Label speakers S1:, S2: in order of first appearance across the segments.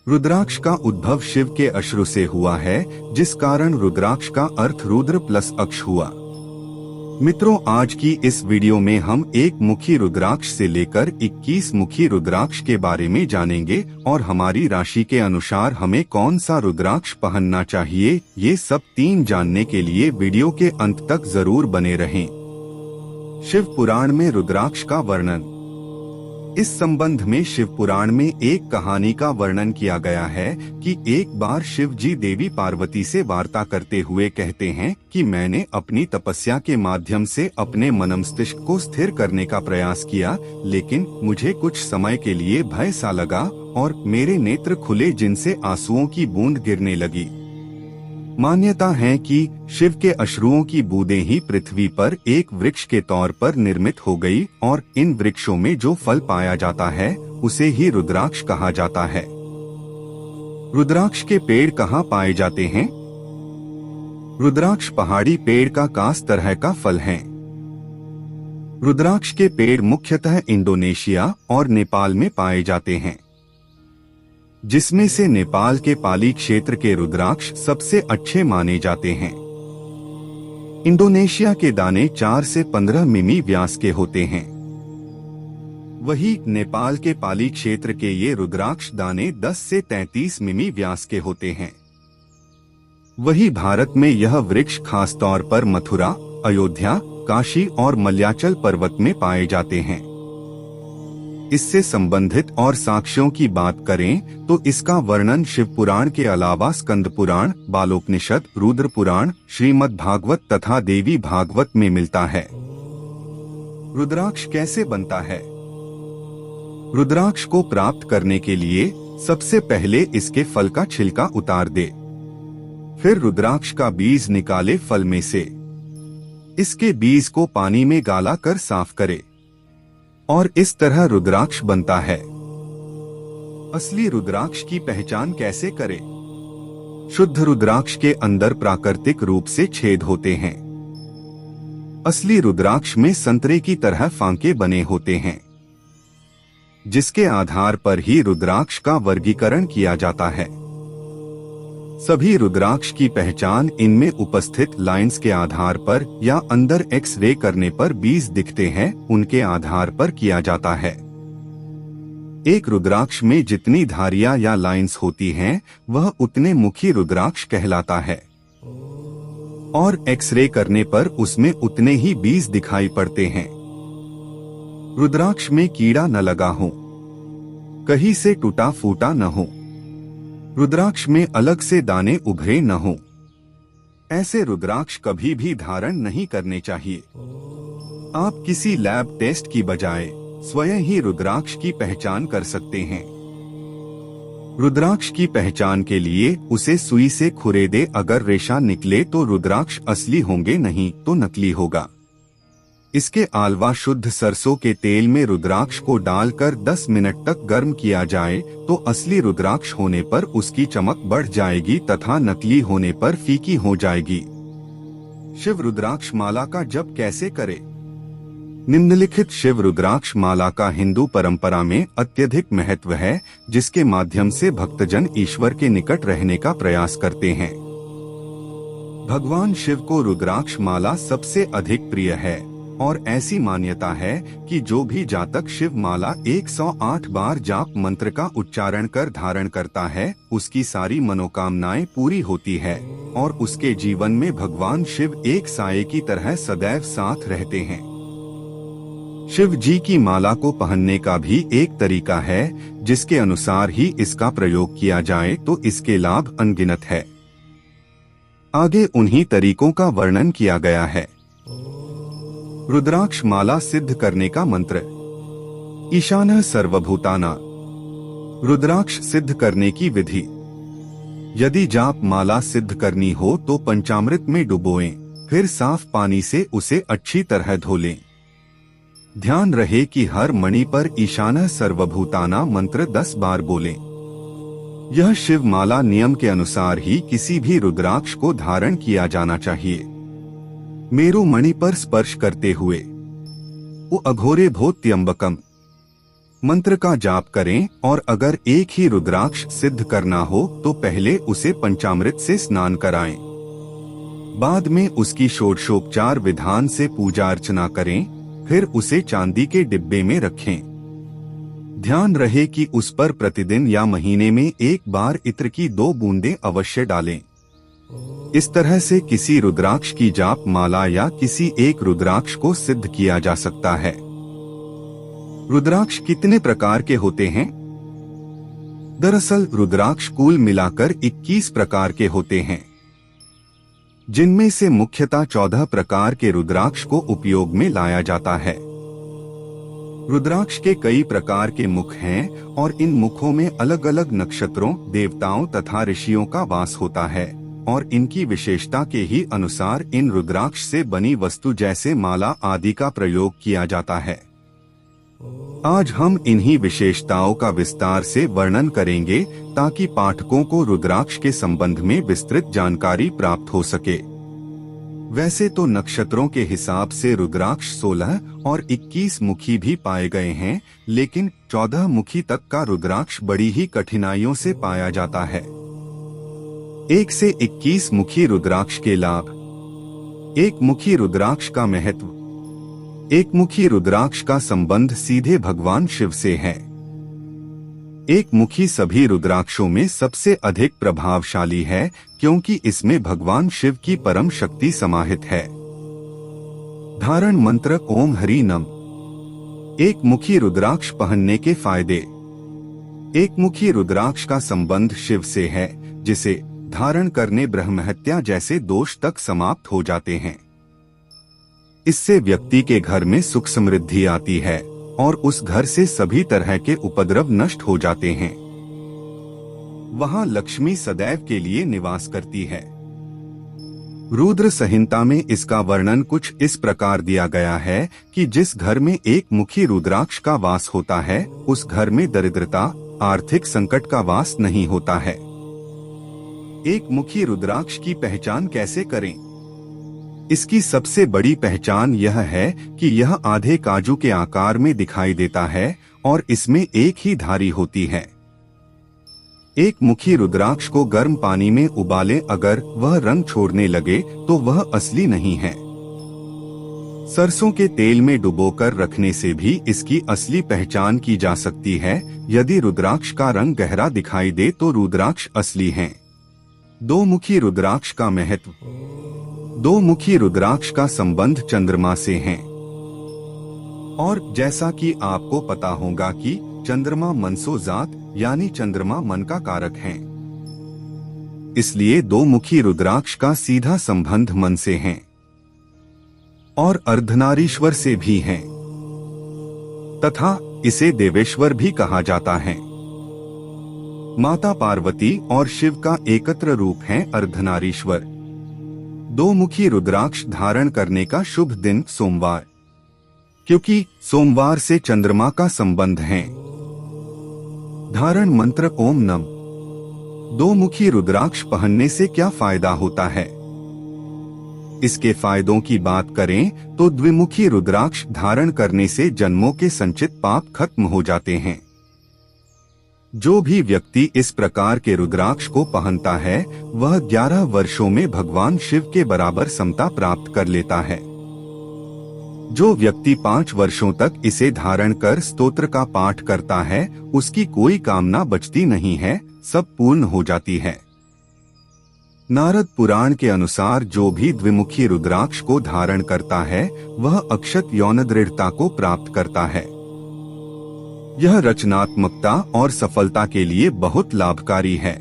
S1: रुद्राक्ष का उद्भव शिव के अश्रु से हुआ है, जिस कारण रुद्राक्ष का अर्थ रुद्र प्लस अक्ष हुआ। मित्रों, आज की इस वीडियो में हम एक मुखी रुद्राक्ष से लेकर 21 मुखी रुद्राक्ष के बारे में जानेंगे और हमारी राशि के अनुसार हमें कौन सा रुद्राक्ष पहनना चाहिए, ये सब 3 जानने के लिए वीडियो के अंत तक जरूर बने रहें। शिव पुराण में रुद्राक्ष का वर्णन। इस संबंध में शिव पुराण में एक कहानी का वर्णन किया गया है कि एक बार शिव जी देवी पार्वती से वार्ता करते हुए कहते हैं कि मैंने अपनी तपस्या के माध्यम से अपने मनमस्तिष्क को स्थिर करने का प्रयास किया, लेकिन मुझे कुछ समय के लिए भय सा लगा और मेरे नेत्र खुले जिनसे आंसुओं की बूंद गिरने लगी। मान्यता है कि शिव के अश्रुओं की बूंदें ही पृथ्वी पर एक वृक्ष के तौर पर निर्मित हो गई और इन वृक्षों में जो फल पाया जाता है उसे ही रुद्राक्ष कहा जाता है। रुद्राक्ष के पेड़ कहाँ पाए जाते हैं? रुद्राक्ष पहाड़ी पेड़ का कास तरह का फल है। रुद्राक्ष के पेड़ मुख्यतः इंडोनेशिया और नेपाल में पाए जाते हैं, जिसमें से नेपाल के पाली क्षेत्र के रुद्राक्ष सबसे अच्छे माने जाते हैं। इंडोनेशिया के दाने 4 से 15 मिमी व्यास के होते हैं, वही नेपाल के पाली क्षेत्र के ये रुद्राक्ष दाने 10 से 33 मिमी व्यास के होते हैं। वही भारत में यह वृक्ष खास तौर पर मथुरा, अयोध्या, काशी और मलयाचल पर्वत में पाए जाते हैं। इससे संबंधित और साक्ष्यों की बात करें तो इसका वर्णन शिव पुराण के अलावा स्कंद पुराण, बालोपनिषद, रुद्र पुराण, श्रीमद् भागवत तथा देवी भागवत में मिलता है। रुद्राक्ष कैसे बनता है? रुद्राक्ष को प्राप्त करने के लिए सबसे पहले इसके फल का छिलका उतार दे, फिर रुद्राक्ष का बीज निकाले फल में से। इसके बीज को पानी में गाला कर साफ करे और इस तरह रुद्राक्ष बनता है। असली रुद्राक्ष की पहचान कैसे करें? शुद्ध रुद्राक्ष के अंदर प्राकृतिक रूप से छेद होते हैं। असली रुद्राक्ष में संतरे की तरह फांके बने होते हैं, जिसके आधार पर ही रुद्राक्ष का वर्गीकरण किया जाता है। सभी रुद्राक्ष की पहचान इनमें उपस्थित लाइंस के आधार पर या अंदर एक्स-रे करने पर बीज दिखते हैं उनके आधार पर किया जाता है। एक रुद्राक्ष में जितनी धारियां या लाइंस होती हैं, वह उतने मुखी रुद्राक्ष कहलाता है और एक्स-रे करने पर उसमें उतने ही बीज दिखाई पड़ते हैं। रुद्राक्ष में कीड़ा न लगा हो, कहीं से टूटा फूटा न हो, रुद्राक्ष में अलग से दाने उभरे न हो, ऐसे रुद्राक्ष कभी भी धारण नहीं करने चाहिए। आप किसी लैब टेस्ट की बजाय स्वयं ही रुद्राक्ष की पहचान कर सकते हैं। रुद्राक्ष की पहचान के लिए उसे सुई से खुरे दे, अगर रेशा निकले तो रुद्राक्ष असली होंगे, नहीं तो नकली होगा। इसके अलावा शुद्ध सरसों के तेल में रुद्राक्ष को डालकर 10 मिनट तक गर्म किया जाए तो असली रुद्राक्ष होने पर उसकी चमक बढ़ जाएगी तथा नकली होने पर फीकी हो जाएगी। शिव रुद्राक्ष माला का जप कैसे करें? निम्नलिखित शिव रुद्राक्ष माला का हिंदू परंपरा में अत्यधिक महत्व है, जिसके माध्यम से भक्तजन ईश्वर के निकट रहने का प्रयास करते हैं। भगवान शिव को रुद्राक्ष माला सबसे अधिक प्रिय है और ऐसी मान्यता है कि जो भी जातक शिव माला 108 बार जाप मंत्र का उच्चारण कर धारण करता है, उसकी सारी मनोकामनाएं पूरी होती है और उसके जीवन में भगवान शिव एक साये की तरह सदैव साथ रहते हैं। शिव जी की माला को पहनने का भी एक तरीका है, जिसके अनुसार ही इसका प्रयोग किया जाए तो इसके लाभ अनगिनत है। आगे उन्हीं तरीकों का वर्णन किया गया है। रुद्राक्ष माला सिद्ध करने का मंत्र। ईशानः सर्वभूतानां। रुद्राक्ष सिद्ध करने की विधि। यदि जाप माला सिद्ध करनी हो तो पंचामृत में डुबोएं, फिर साफ पानी से उसे अच्छी तरह धो लें। ध्यान रहे कि हर मणि पर ईशानः सर्वभूतानां मंत्र 10 बार बोलें। यह शिव माला नियम के अनुसार ही किसी भी रुद्राक्ष को धारण किया जाना चाहिए। मेरु मणि पर स्पर्श करते हुए ओ अघोरे भो त्र्यंबकम मंत्र का जाप करें और अगर एक ही रुद्राक्ष सिद्ध करना हो तो पहले उसे पंचामृत से स्नान कराएं। बाद में उसकी षोडशोपचार विधान से पूजा अर्चना करें, फिर उसे चांदी के डिब्बे में रखें। ध्यान रहे कि उस पर प्रतिदिन या महीने में एक बार इत्र की 2 बूंदें अवश्य डालें। इस तरह से किसी रुद्राक्ष की जाप माला या किसी एक रुद्राक्ष को सिद्ध किया जा सकता है। रुद्राक्ष कितने प्रकार के होते हैं? दरअसल रुद्राक्ष कुल मिलाकर 21 प्रकार के होते हैं, जिनमें से मुख्यतः 14 प्रकार के रुद्राक्ष को उपयोग में लाया जाता है। रुद्राक्ष के कई प्रकार के मुख हैं और इन मुखों में अलग अलग नक्षत्रों, देवताओं तथा ऋषियों का वास होता है और इनकी विशेषता के ही अनुसार इन रुद्राक्ष से बनी वस्तु जैसे माला आदि का प्रयोग किया जाता है। आज हम इन्हीं विशेषताओं का विस्तार से वर्णन करेंगे ताकि पाठकों को रुद्राक्ष के संबंध में विस्तृत जानकारी प्राप्त हो सके। वैसे तो नक्षत्रों के हिसाब से रुद्राक्ष 16 और 21 मुखी भी पाए गए हैं, लेकिन 14 मुखी तक का रुद्राक्ष बड़ी ही कठिनाइयों से पाया जाता है। 1 से 21 मुखी रुद्राक्ष के लाभ। 1 मुखी रुद्राक्ष का महत्व। 1 मुखी रुद्राक्ष का संबंध सीधे भगवान शिव से है। 1 मुखी सभी रुद्राक्षों में सबसे अधिक प्रभावशाली है क्योंकि इसमें भगवान शिव की परम शक्ति समाहित है। धारण मंत्र ओम हरि नम। 1 मुखी रुद्राक्ष पहनने के फायदे। 1 मुखी रुद्राक्ष का संबंध शिव से है, जिसे धारण करने ब्रह्महत्या जैसे दोष तक समाप्त हो जाते हैं। इससे व्यक्ति के घर में सुख समृद्धि आती है और उस घर से सभी तरह के उपद्रव नष्ट हो जाते हैं। वहां लक्ष्मी सदैव के लिए निवास करती है। रुद्र संहिता में इसका वर्णन कुछ इस प्रकार दिया गया है कि जिस घर में 1 मुखी रुद्राक्ष का वास होता है उस घर में दरिद्रता, आर्थिक संकट का वास नहीं होता है। 1 मुखी रुद्राक्ष की पहचान कैसे करें? इसकी सबसे बड़ी पहचान यह है कि यह आधे काजू के आकार में दिखाई देता है और इसमें एक ही धारी होती है। 1 मुखी रुद्राक्ष को गर्म पानी में उबालें, अगर वह रंग छोड़ने लगे तो वह असली नहीं है। सरसों के तेल में डुबोकर रखने से भी इसकी असली पहचान की जा सकती है। यदि रुद्राक्ष का रंग गहरा दिखाई दे तो रुद्राक्ष असली हैं। 2 मुखी रुद्राक्ष का महत्व। 2 मुखी रुद्राक्ष का संबंध चंद्रमा से है और जैसा कि आपको पता होगा कि चंद्रमा मनसो जात यानी चंद्रमा मन का कारक है, इसलिए 2 मुखी रुद्राक्ष का सीधा संबंध मन से है और अर्धनारीश्वर से भी है तथा इसे देवेश्वर भी कहा जाता है। माता पार्वती और शिव का एकत्र रूप है अर्धनारीश्वर। 2 मुखी रुद्राक्ष धारण करने का शुभ दिन सोमवार, क्योंकि सोमवार से चंद्रमा का संबंध है। धारण मंत्र ओम नम। 2 मुखी रुद्राक्ष पहनने से क्या फायदा होता है? इसके फायदों की बात करें तो द्विमुखी रुद्राक्ष धारण करने से जन्मों के संचित पाप खत्म हो जाते हैं। जो भी व्यक्ति इस प्रकार के रुद्राक्ष को पहनता है वह 11 वर्षों में भगवान शिव के बराबर समता प्राप्त कर लेता है। जो व्यक्ति 5 वर्षों तक इसे धारण कर स्तोत्र का पाठ करता है उसकी कोई कामना बचती नहीं है, सब पूर्ण हो जाती है। नारद पुराण के अनुसार जो भी द्विमुखी रुद्राक्ष को धारण करता है वह अक्षत यौन दृढ़ता को प्राप्त करता है। यह रचनात्मकता और सफलता के लिए बहुत लाभकारी है।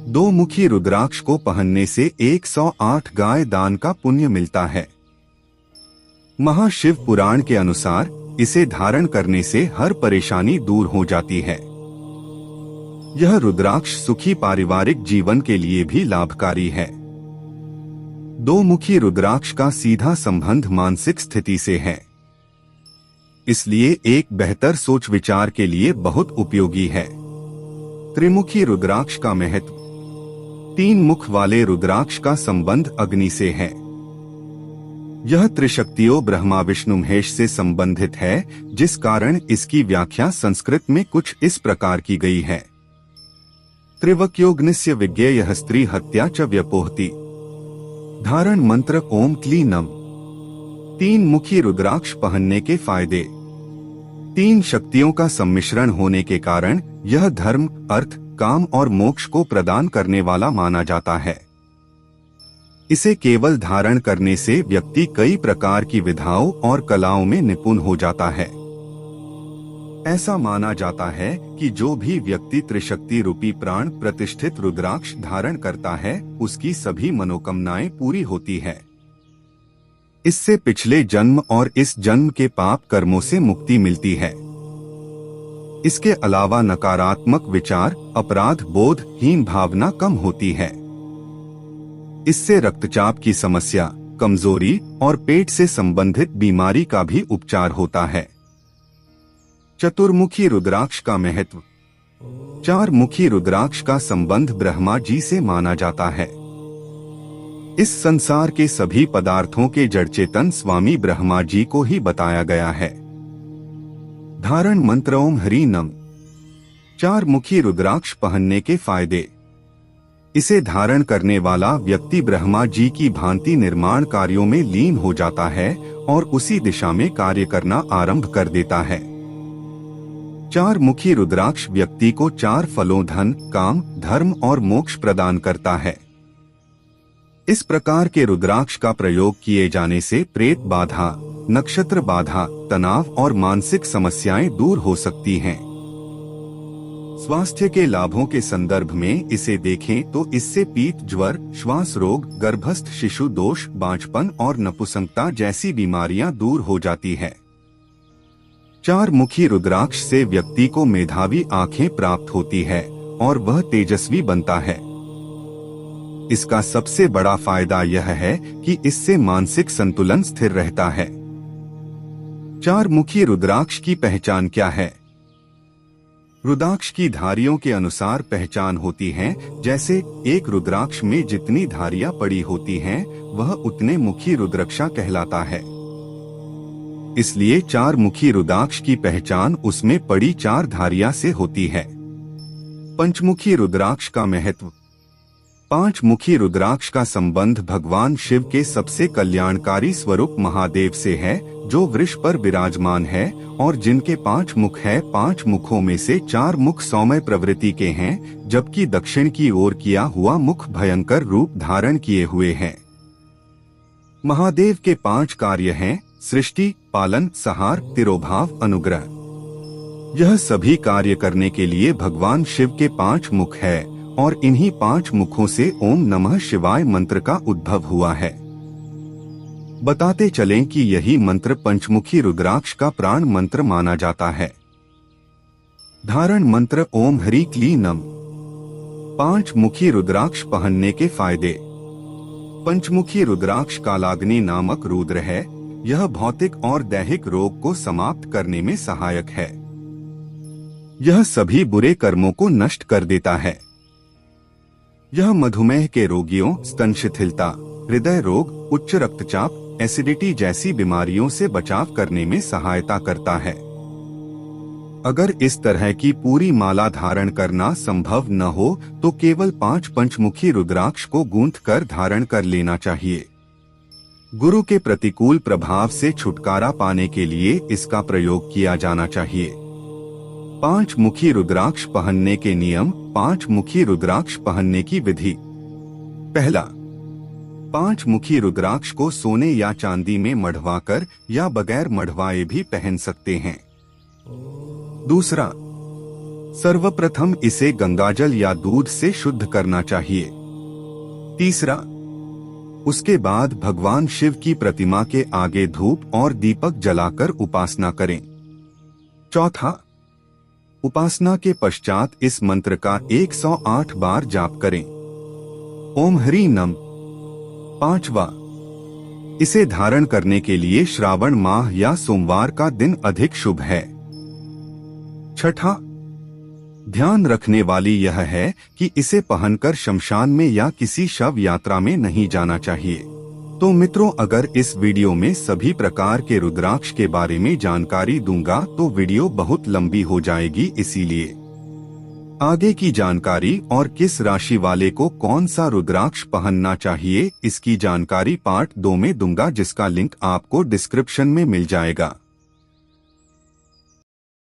S1: 2 मुखी रुद्राक्ष को पहनने से 108 गाय दान का पुण्य मिलता है। महाशिव पुराण के अनुसार इसे धारण करने से हर परेशानी दूर हो जाती है। यह रुद्राक्ष सुखी पारिवारिक जीवन के लिए भी लाभकारी है। 2 मुखी रुद्राक्ष का सीधा संबंध मानसिक स्थिति से है, इसलिए एक बेहतर सोच विचार के लिए बहुत उपयोगी है। त्रिमुखी रुद्राक्ष का महत्व। 3 मुख वाले रुद्राक्ष का संबंध अग्नि से है। यह त्रिशक्तियों ब्रह्मा विष्णु महेश से संबंधित है, जिस कारण इसकी व्याख्या संस्कृत में कुछ इस प्रकार की गई है। त्रिवक्योग्निस्य विज्ञेयः स्त्री हत्या च व्यपोहति। धारण मंत्र ओम क्ली नम। 3 मुखी रुद्राक्ष पहनने के फायदे। 3 शक्तियों का सम्मिश्रण होने के कारण यह धर्म, अर्थ, काम और मोक्ष को प्रदान करने वाला माना जाता है। इसे केवल धारण करने से व्यक्ति कई प्रकार की विधाओं और कलाओं में निपुण हो जाता है। ऐसा माना जाता है कि जो भी व्यक्ति त्रिशक्ति रूपी प्राण प्रतिष्ठित रुद्राक्ष धारण करता है, उसकी सभी मनोकामनाएं पूरी होती है। इससे पिछले जन्म और इस जन्म के पाप कर्मों से मुक्ति मिलती है। इसके अलावा नकारात्मक विचार, अपराध बोध, हीन भावना कम होती है। इससे रक्तचाप की समस्या, कमजोरी और पेट से संबंधित बीमारी का भी उपचार होता है। चतुर्मुखी रुद्राक्ष का महत्व। 4 मुखी रुद्राक्ष का संबंध ब्रह्मा जी से माना जाता है। इस संसार के सभी पदार्थों के जड़ चेतन स्वामी ब्रह्मा जी को ही बताया गया है। धारण मंत्र ओम हरि नम। 4 मुखी रुद्राक्ष पहनने के फायदे। इसे धारण करने वाला व्यक्ति ब्रह्मा जी की भांति निर्माण कार्यों में लीन हो जाता है और उसी दिशा में कार्य करना आरंभ कर देता है। 4 मुखी रुद्राक्ष व्यक्ति को 4 फलों धन, काम, धर्म और मोक्ष प्रदान करता है। इस प्रकार के रुद्राक्ष का प्रयोग किए जाने से प्रेत बाधा, नक्षत्र बाधा, तनाव और मानसिक समस्याएं दूर हो सकती हैं। स्वास्थ्य के लाभों के संदर्भ में इसे देखें तो इससे पीत, ज्वर, श्वास रोग, गर्भस्थ शिशु दोष, बांझपन और नपुंसकता जैसी बीमारियां दूर हो जाती है। 4 मुखी रुद्राक्ष से व्यक्ति को मेधावी आंखें प्राप्त होती है और वह तेजस्वी बनता है। इसका सबसे बड़ा फायदा यह है कि इससे मानसिक संतुलन स्थिर रहता है। 4 मुखी रुद्राक्ष की पहचान क्या है? रुद्राक्ष की धारियों के अनुसार पहचान होती है। जैसे एक रुद्राक्ष में जितनी धारियां पड़ी होती हैं, वह उतने मुखी रुद्राक्ष कहलाता है। इसलिए 4 मुखी रुद्राक्ष की पहचान उसमें पड़ी 4 धारियां से होती है। पंचमुखी रुद्राक्ष का महत्व। 5 मुखी रुद्राक्ष का संबंध भगवान शिव के सबसे कल्याणकारी स्वरूप महादेव से है, जो वृष पर विराजमान है और जिनके 5 मुख है। 5 मुखों में से 4 मुख सौम्य प्रवृत्ति के हैं, जबकि दक्षिण की ओर किया हुआ मुख भयंकर रूप धारण किए हुए है। महादेव के 5 कार्य हैं: सृष्टि, पालन, संहार, तिरोभाव, अनुग्रह। यह सभी कार्य करने के लिए भगवान शिव के 5 मुख है और इन्हीं 5 मुखों से ओम नमः शिवाय मंत्र का उद्भव हुआ है। बताते चलें कि यही मंत्र पंचमुखी रुद्राक्ष का प्राण मंत्र माना जाता है। धारण मंत्र ओम हरि क्ली नम। 5 मुखी रुद्राक्ष पहनने के फायदे। पंचमुखी रुद्राक्ष कालाग्नि नामक रुद्र है। यह भौतिक और दैहिक रोग को समाप्त करने में सहायक है। यह सभी बुरे कर्मों को नष्ट कर देता है। यह मधुमेह के रोगियों, स्तन शिथिलता, हृदय रोग, उच्च रक्तचाप, एसिडिटी जैसी बीमारियों से बचाव करने में सहायता करता है। अगर इस तरह की पूरी माला धारण करना संभव न हो तो केवल 5 पंचमुखी रुद्राक्ष को गूंथकर धारण कर लेना चाहिए। गुरु के प्रतिकूल प्रभाव से छुटकारा पाने के लिए इसका प्रयोग किया जाना चाहिए। 5 मुखी रुद्राक्ष पहनने के नियम। 5 मुखी रुद्राक्ष पहनने की विधि। पहला, 5 मुखी रुद्राक्ष को सोने या चांदी में मढ़वाकर या बगैर मढ़वाए भी पहन सकते हैं। दूसरा, सर्वप्रथम इसे गंगाजल या दूध से शुद्ध करना चाहिए। तीसरा, उसके बाद भगवान शिव की प्रतिमा के आगे धूप और दीपक जलाकर उपासना करें। चौथा, उपासना के पश्चात इस मंत्र का 108 बार जाप करें। ओम हरि नम। 5वां, इसे धारण करने के लिए श्रावण माह या सोमवार का दिन अधिक शुभ है। छठा, ध्यान रखने वाली यह है कि इसे पहनकर शमशान में या किसी शव यात्रा में नहीं जाना चाहिए। तो मित्रों, अगर इस वीडियो में सभी प्रकार के रुद्राक्ष के बारे में जानकारी दूंगा तो वीडियो बहुत लंबी हो जाएगी, इसीलिए आगे की जानकारी और किस राशि वाले को कौन सा रुद्राक्ष पहनना चाहिए, इसकी जानकारी पार्ट 2 में दूंगा, जिसका लिंक आपको डिस्क्रिप्शन में मिल जाएगा।